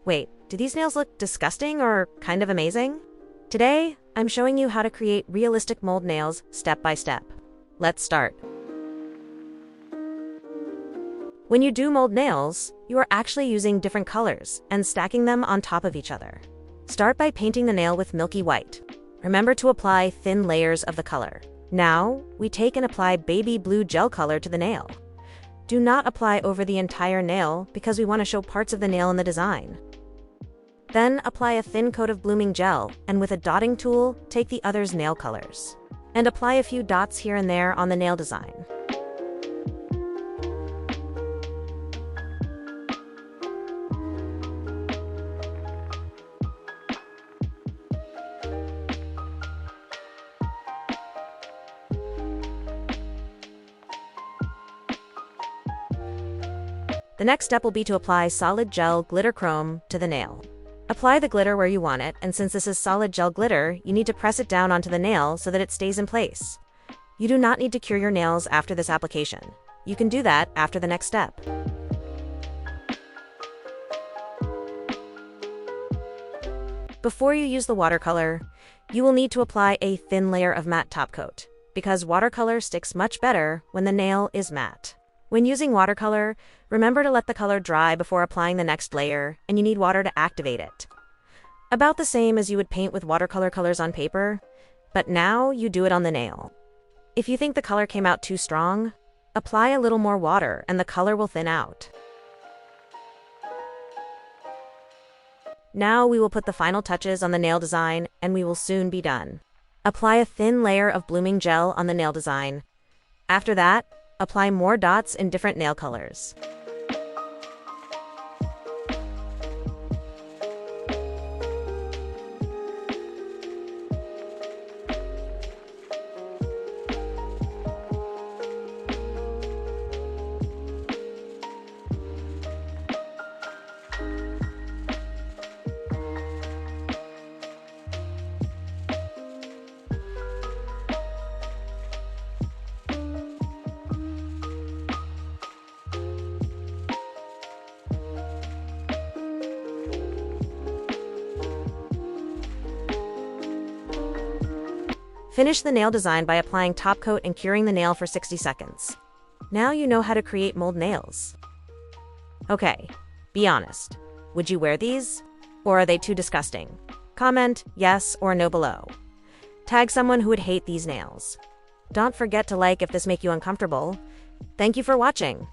Wait, do these nails look disgusting or kind of amazing? Today, I'm showing you how to create realistic mold nails step by step. Let's start. When you do mold nails, you are actually using different colors and stacking them on top of each other. Start by painting the nail with milky white. Remember to apply thin layers of the color. Now, we take and apply baby blue gel color to the nail. Do not apply over the entire nail because we want to show parts of the nail in the design. Then apply a thin coat of blooming gel, and with a dotting tool, take the other's nail colors. And apply a few dots here and there on the nail design. The next step will be to apply solid gel glitter chrome to the nail. Apply the glitter where you want it, and since this is solid gel glitter, you need to press it down onto the nail so that it stays in place. You do not need to cure your nails after this application. You can do that after the next step. Before you use the watercolor, you will need to apply a thin layer of matte top coat, because watercolor sticks much better when the nail is matte. When using watercolor, remember to let the color dry before applying the next layer, and you need water to activate it. About the same as you would paint with watercolor colors on paper, but now you do it on the nail. If you think the color came out too strong, apply a little more water and the color will thin out. Now we will put the final touches on the nail design and we will soon be done. Apply a thin layer of blooming gel on the nail design. After that, apply more dots in different nail colors. Finish the nail design by applying top coat and curing the nail for 60 seconds. Now you know how to create mold nails. Okay, be honest. Would you wear these? Or are they too disgusting? Comment yes or no below. Tag someone who would hate these nails. Don't forget to like if this make you uncomfortable. Thank you for watching.